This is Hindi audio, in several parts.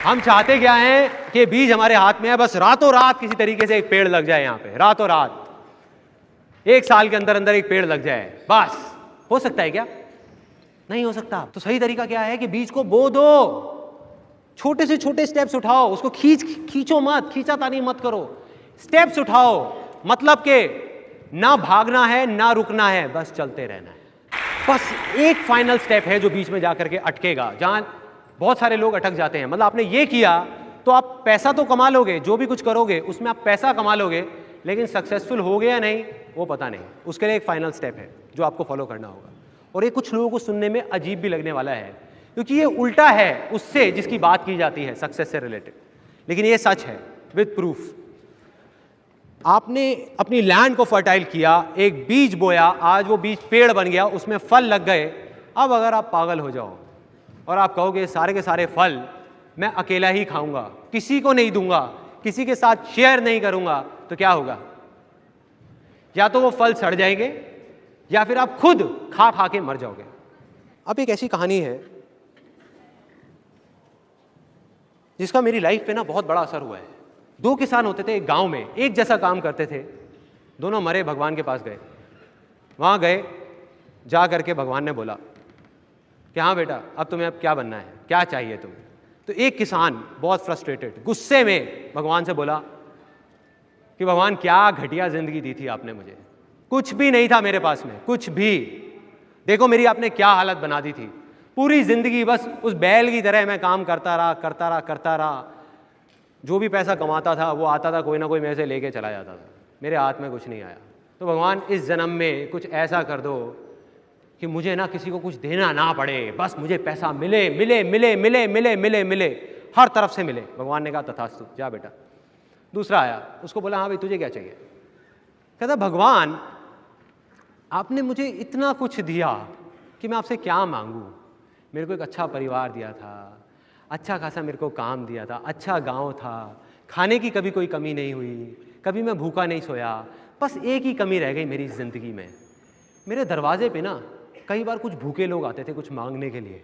हम चाहते क्या हैं कि बीज हमारे हाथ में है, बस रातों रात किसी तरीके से एक पेड़ लग जाए यहाँ पे, रातों रात 1 साल के अंदर अंदर एक पेड़ लग जाए, बस। हो सकता है क्या? नहीं हो सकता। तो सही तरीका क्या है कि बीज को बो दो, छोटे से छोटे स्टेप्स उठाओ, उसको खींचो मत, खींचातानी मत करो, स्टेप्स उठाओ। मतलब के ना भागना है ना रुकना है, बस चलते रहना है। बस एक फाइनल स्टेप है जो बीच में जाकर के अटकेगा, जहां बहुत सारे लोग अटक जाते हैं। मतलब आपने ये किया तो आप पैसा तो कमा लोगे, जो भी कुछ करोगे उसमें आप पैसा कमा लोगे, लेकिन सक्सेसफुल हो गया या नहीं वो पता नहीं। उसके लिए एक फाइनल स्टेप है जो आपको फॉलो करना होगा। और ये कुछ लोगों को सुनने में अजीब भी लगने वाला है, क्योंकि ये उल्टा है उससे जिसकी बात की जाती है सक्सेस से रिलेटेड, लेकिन ये सच है विद प्रूफ। आपने अपनी लैंड को फर्टाइल किया, एक बीज बोया, आज वो बीज पेड़ बन गया, उसमें फल लग गए। अब अगर आप पागल हो जाओ और आप कहोगे सारे के सारे फल मैं अकेला ही खाऊंगा, किसी को नहीं दूंगा, किसी के साथ शेयर नहीं करूंगा, तो क्या होगा? या तो वो फल सड़ जाएंगे या फिर आप खुद खा खा के मर जाओगे। अब एक ऐसी कहानी है जिसका मेरी लाइफ पे ना बहुत बड़ा असर हुआ है। 2 किसान होते थे एक गांव में, एक जैसा काम करते थे, दोनों मरे, भगवान के पास गए। वहां गए, जा करके भगवान ने बोला कि हाँ बेटा, अब तुम्हें अब क्या बनना है, क्या चाहिए तुम्हें? तो एक किसान बहुत फ्रस्ट्रेटेड, गुस्से में भगवान से बोला कि भगवान क्या घटिया जिंदगी दी थी आपने मुझे, कुछ भी नहीं था मेरे पास में, कुछ भी। देखो मेरी आपने क्या हालत बना दी थी, पूरी जिंदगी बस उस बैल की तरह मैं काम करता रहा। जो भी पैसा कमाता था वो आता था, कोई ना कोई मेरे से लेके चला जाता था, मेरे हाथ में कुछ नहीं आया। तो भगवान इस जन्म में कुछ ऐसा कर दो कि मुझे ना किसी को कुछ देना ना पड़े, बस मुझे पैसा मिले मिले मिले मिले मिले मिले मिले, हर तरफ से मिले। भगवान ने कहा तथास्तु, जा बेटा। दूसरा आया, उसको बोला हाँ भाई तुझे क्या चाहिए? कहता भगवान आपने मुझे इतना कुछ दिया कि मैं आपसे क्या मांगू, मेरे को एक अच्छा परिवार दिया था, अच्छा खासा मेरे को काम दिया था, अच्छा गांव था, खाने की कभी कोई कमी नहीं हुई, कभी मैं भूखा नहीं सोया। बस एक ही कमी रह गई मेरी ज़िंदगी में, मेरे दरवाजे पे ना कई बार कुछ भूखे लोग आते थे कुछ मांगने के लिए,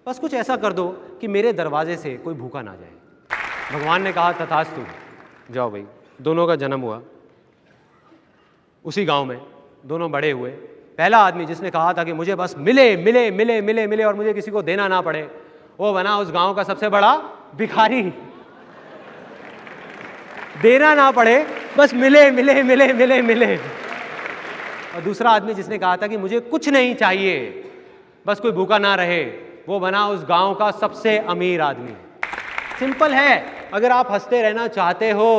बस कुछ ऐसा कर दो कि मेरे दरवाजे से कोई भूखा ना जाए। भगवान ने कहा तथास्तु, जाओ भाई। दोनों का जन्म हुआ उसी गांव में, दोनों बड़े हुए। पहला आदमी जिसने कहा था कि मुझे बस मिले मिले मिले मिले मिले और मुझे किसी को देना ना पड़े, वो बना उस गांव का सबसे बड़ा भिखारी। देना ना पड़े, बस मिले मिले मिले मिले मिले। और दूसरा आदमी जिसने कहा था कि मुझे कुछ नहीं चाहिए, बस कोई भूखा ना रहे, वो बना उस गांव का सबसे अमीर आदमी। सिंपल है, अगर आप हंसते रहना चाहते हो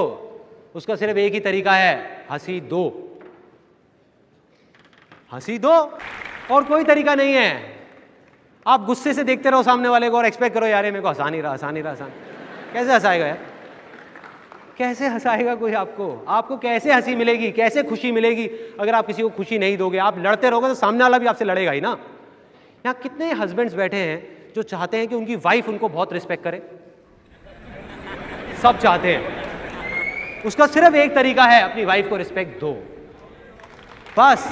उसका सिर्फ एक ही तरीका है, हंसी दो, हंसी दो, और कोई तरीका नहीं है। आप गुस्से से देखते रहो सामने वाले को और एक्सपेक्ट करो यार ये मेरे को हंसा नहीं रहा, कैसे हंसाएगा यार? कैसे हंसाएगा कोई आपको? आपको कैसे हंसी मिलेगी, कैसे खुशी मिलेगी अगर आप किसी को खुशी नहीं दोगे? आप लड़ते रहोगे तो सामने वाला भी आपसे लड़ेगा ही ना। यहाँ कितने हस्बैंड्स बैठे हैं जो चाहते हैं कि उनकी वाइफ उनको बहुत रिस्पेक्ट करे? सब चाहते हैं। उसका सिर्फ एक तरीका है, अपनी वाइफ को रिस्पेक्ट दो, बस,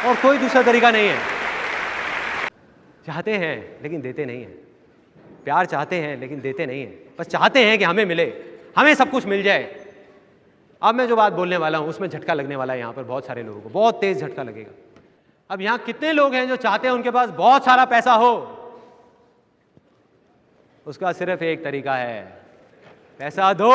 और कोई दूसरा तरीका नहीं है। चाहते हैं लेकिन देते नहीं हैं, प्यार चाहते हैं लेकिन देते नहीं हैं, बस चाहते हैं कि हमें मिले, हमें सब कुछ मिल जाए। अब मैं जो बात बोलने वाला हूं उसमें झटका लगने वाला है, यहाँ पर बहुत सारे लोगों को बहुत तेज झटका लगेगा। अब यहाँ कितने लोग हैं जो चाहते हैं उनके पास बहुत सारा पैसा हो? उसका सिर्फ एक तरीका है, पैसा दो।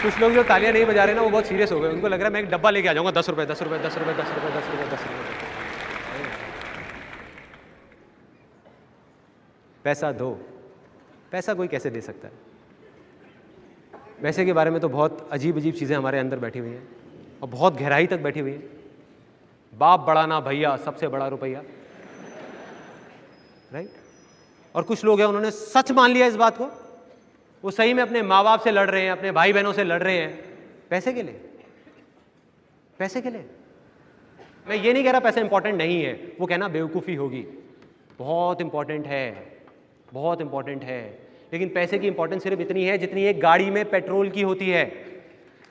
कुछ लोग जो तालियां नहीं बजा रहे ना वो बहुत सीरियस हो गए, उनको लग रहा है मैं एक डब्बा लेके आ जाऊंगा, 10 रुपए 10 रुपए 10 रुपए 10 रुपए 10 रुपए 10 रुपए। पैसा दो। पैसा कोई कैसे दे सकता है? पैसे के बारे में तो बहुत अजीब अजीब चीज़ें हमारे अंदर बैठी हुई हैं और बहुत गहराई तक बैठी हुई हैं। बाप बड़ा ना भैया, सबसे बड़ा रुपया, राइट? और कुछ लोग हैं उन्होंने सच मान लिया इस बात को, वो सही में अपने माँ बाप से लड़ रहे हैं, अपने भाई बहनों से लड़ रहे हैं, पैसे के लिए, पैसे के लिए। मैं ये नहीं कह रहा पैसा इंपॉर्टेंट नहीं है, वो कहना बेवकूफ़ी होगी। बहुत इंपॉर्टेंट है, बहुत इंपॉर्टेंट है, लेकिन पैसे की इंपॉर्टेंस सिर्फ इतनी है जितनी एक गाड़ी में पेट्रोल की होती है,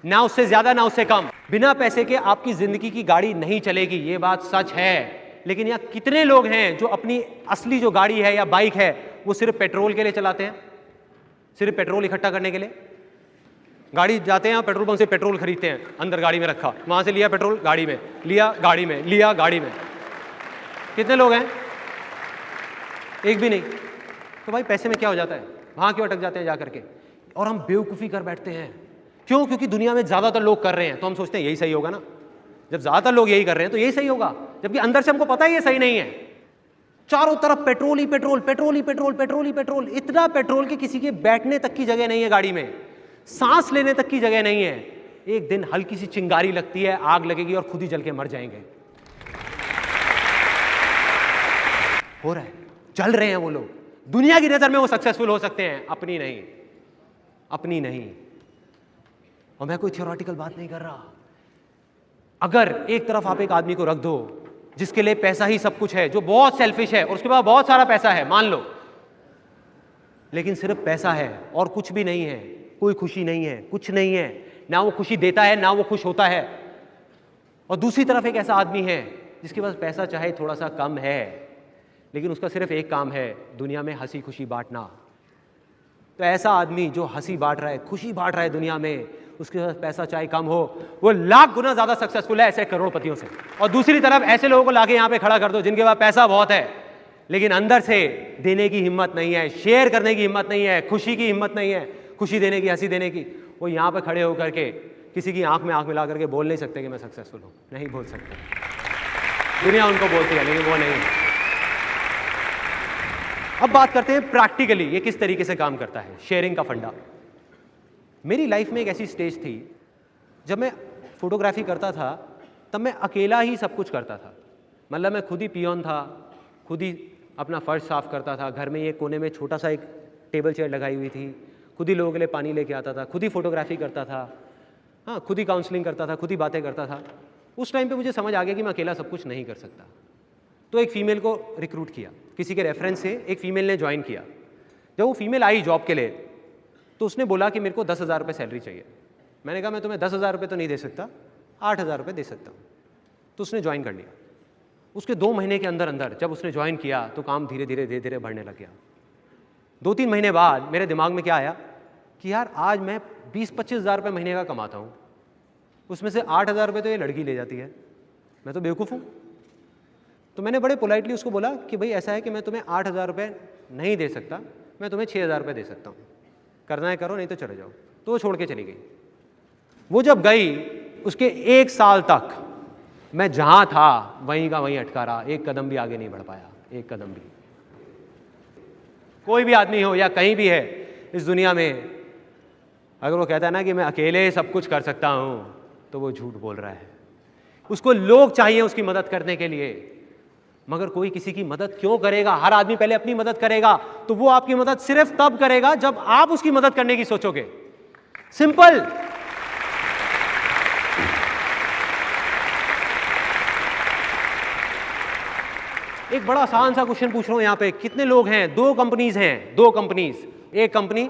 ना उससे ज्यादा ना उससे कम। बिना पैसे के आपकी जिंदगी की गाड़ी नहीं चलेगी, ये बात सच है। लेकिन यहाँ कितने लोग हैं जो अपनी असली जो गाड़ी है या बाइक है वो सिर्फ पेट्रोल के लिए चलाते हैं, सिर्फ पेट्रोल इकट्ठा करने के लिए। गाड़ी जाते हैं, पेट्रोल पंप से पेट्रोल खरीदते हैं, अंदर गाड़ी में रखा, वहां से लिया पेट्रोल, गाड़ी में लिया, गाड़ी में लिया, गाड़ी में। कितने लोग हैं? एक भी नहीं। तो भाई पैसे में क्या हो जाता है? वहां क्यों अटक जाते हैं जा करके, और हम बेवकूफ़ी कर बैठते हैं। क्यों? क्योंकि दुनिया में ज़्यादातर लोग कर रहे हैं तो हम सोचते हैं यही सही होगा ना। जब ज़्यादातर लोग यही कर रहे हैं तो यही सही होगा, जबकि अंदर से हमको पता है ये सही नहीं है। चारों तरफ पेट्रोल ही पेट्रोल, पेट्रोल ही पेट्रोल, पेट्रोल ही पेट्रोल। इतना पेट्रोल कि किसी के बैठने तक की जगह नहीं है गाड़ी में, सांस लेने तक की जगह नहीं है। एक दिन हल्की सी चिंगारी लगती है, आग लगेगी और खुद ही जल के मर जाएंगे। हो रहा है, जल रहे हैं वो लोग। दुनिया की नजर में वो सक्सेसफुल हो सकते हैं, अपनी नहीं, अपनी नहीं। और मैं कोई थियोरेटिकल बात नहीं कर रहा। अगर एक तरफ आप एक आदमी को रख दो जिसके लिए पैसा ही सब कुछ है, जो बहुत सेल्फिश है और उसके पास बहुत सारा पैसा है, मान लो, लेकिन सिर्फ पैसा है और कुछ भी नहीं है, कोई खुशी नहीं है, कुछ नहीं है, ना वो खुशी देता है ना वो खुश होता है। और दूसरी तरफ एक ऐसा आदमी है जिसके पास पैसा चाहे थोड़ा सा कम है, लेकिन उसका सिर्फ एक काम है, दुनिया में हंसी खुशी बांटना। तो ऐसा आदमी जो हंसी बांट रहा है, खुशी बांट रहा है दुनिया में, उसके पास पैसा चाहे कम हो, वो लाख गुना ज्यादा सक्सेसफुल है ऐसे करोड़पतियों से। और दूसरी तरफ ऐसे लोगों को लाके यहाँ पे खड़ा कर दो जिनके पास पैसा बहुत है लेकिन अंदर से देने की हिम्मत नहीं है, शेयर करने की हिम्मत नहीं है, खुशी की हिम्मत नहीं है, खुशी देने की, हंसी देने की। वो यहाँ पे खड़े होकर के किसी की आंख में आंख मिला करके बोल नहीं सकते कि मैं सक्सेसफुल हूँ, नहीं बोल सकते। दुनिया उनको बोलती है लेकिन वो नहीं है। अब बात करते हैं प्रैक्टिकली ये किस तरीके से काम करता है, शेयरिंग का फंडा। मेरी लाइफ में एक ऐसी स्टेज थी जब मैं फोटोग्राफी करता था, तब मैं अकेला ही सब कुछ करता था। मतलब मैं खुद ही पियोन था, खुद ही अपना फर्श साफ करता था, घर में ये कोने में छोटा सा एक टेबल चेयर लगाई हुई थी, खुद ही लोगों के लिए पानी लेके आता था, खुद ही फोटोग्राफी करता था, हाँ, खुद ही काउंसलिंग करता था, खुद ही बातें करता था। उस टाइम पे मुझे समझ आ गया कि मैं अकेला सब कुछ नहीं कर सकता। तो एक फ़ीमेल को रिक्रूट किया, किसी के रेफरेंस से एक फ़ीमेल ने ज्वाइन किया। जब वो फीमेल आई जॉब के लिए तो उसने बोला कि मेरे को 10,000 रुपये सैलरी चाहिए। मैंने कहा मैं तुम्हें 10,000 रुपये तो नहीं दे सकता, 8,000 रुपये दे सकता हूँ। तो उसने ज्वाइन कर लिया। उसके 2 महीने के अंदर अंदर जब उसने ज्वाइन किया तो काम धीरे धीरे बढ़ने लग गया। 2-3 महीने बाद मेरे दिमाग में क्या आया कि यार आज मैं 20-25 हज़ार रुपये महीने का कमाता हूँ, उसमें से 8,000 रुपये तो ये लड़की ले जाती है, मैं तो बेवकूफ़ हूँ। तो मैंने बड़े पोलाइटली उसको बोला कि भाई ऐसा है कि मैं तुम्हें 8,000 रुपये नहीं दे सकता, मैं तुम्हें 6,000 रुपये दे सकता हूँ, करना है करो नहीं तो चले जाओ। तो वो छोड़ के चली गई। वो जब गई उसके 1 साल तक मैं जहाँ था वहीं का वहीं अटका रहा, एक कदम भी आगे नहीं बढ़ पाया, एक कदम भी। कोई भी आदमी हो या कहीं भी है इस दुनिया में, अगर वो कहता है ना कि मैं अकेले सब कुछ कर सकता हूँ, तो वो झूठ बोल रहा है। उसको लोग चाहिए उसकी मदद करने के लिए, मगर कोई किसी की मदद क्यों करेगा? हर आदमी पहले अपनी मदद करेगा, तो वो आपकी मदद सिर्फ तब करेगा जब आप उसकी मदद करने की सोचोगे। सिंपल। एक बड़ा आसान सा क्वेश्चन पूछ रहा हूं यहां पे, कितने लोग हैं? 2 कंपनीज हैं, 2 कंपनीज। एक कंपनी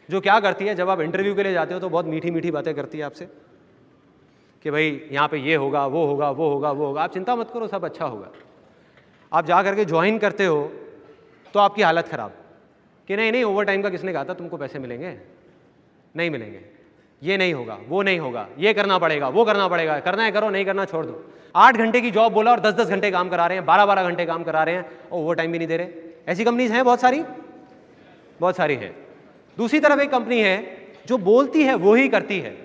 जो क्या करती है, जब आप इंटरव्यू के लिए जाते हो तो बहुत मीठी मीठी बातें करती है आपसे कि भाई यहाँ पे ये होगा, वो होगा, वो होगा, वो होगा, आप चिंता मत करो, सब अच्छा होगा। आप जा करके ज्वाइन करते हो तो आपकी हालत ख़राब कि नहीं नहीं, ओवर टाइम का किसने कहा था तुमको पैसे मिलेंगे? नहीं मिलेंगे, ये नहीं होगा, वो नहीं होगा, ये करना पड़ेगा, वो करना पड़ेगा, करना है करो, नहीं करना छोड़ दो। 8 घंटे की जॉब बोला और 10-10 घंटे काम करा रहे हैं, 12-12 घंटे काम करा रहे हैं और ओवर टाइम भी नहीं दे रहे। ऐसी कंपनीज हैं बहुत सारी, बहुत सारी है। दूसरी तरफ एक कंपनी है जो बोलती है वो ही करती है।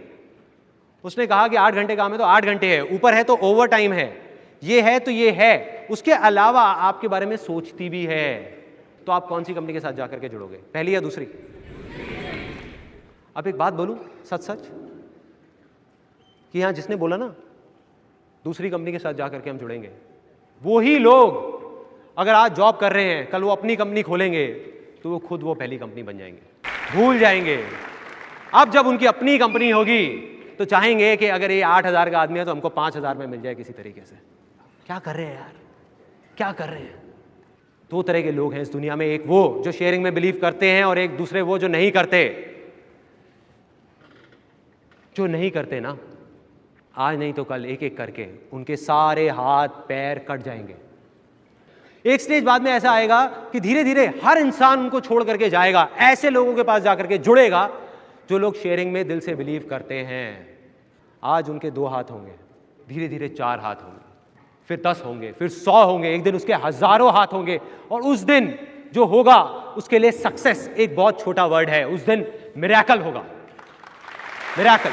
उसने कहा कि 8 घंटे काम है तो 8 घंटे है, ऊपर है तो ओवर टाइम है, ये है तो ये है, उसके अलावा आपके बारे में सोचती भी है। तो आप कौन सी कंपनी के साथ जाकर के जुड़ोगे, पहली या दूसरी? अब एक बात बोलूं सच सच कि यहां जिसने बोला ना दूसरी कंपनी के साथ जाकर के हम जुड़ेंगे, वो ही लोग अगर आज जॉब कर रहे हैं, कल वो अपनी कंपनी खोलेंगे तो वो खुद वो पहली कंपनी बन जाएंगे, भूल जाएंगे। अब जब उनकी अपनी कंपनी होगी तो चाहेंगे कि अगर ये 8,000 का आदमी है तो हमको 5,000 में मिल जाए किसी तरीके से। क्या कर रहे हैं यार, क्या कर रहे हैं? 2 तरह के लोग हैं इस दुनिया में, एक वो जो शेयरिंग में बिलीव करते हैं और एक दूसरे वो जो नहीं करते। जो नहीं करते ना, आज नहीं तो कल एक एक करके उनके सारे हाथ पैर कट जाएंगे। एक स्टेज बाद में ऐसा आएगा कि धीरे धीरे हर इंसान उनको छोड़ करके जाएगा, ऐसे लोगों के पास जाकर के जुड़ेगा जो लोग शेयरिंग में दिल से बिलीव करते हैं। आज उनके 2 हाथ होंगे, धीरे धीरे 4 हाथ होंगे, फिर 10 होंगे, फिर 100 होंगे, एक दिन उसके हजारों हाथ होंगे। और उस दिन जो होगा उसके लिए सक्सेस एक बहुत छोटा वर्ड है, उस दिन मिरेकल होगा, मिरेकल।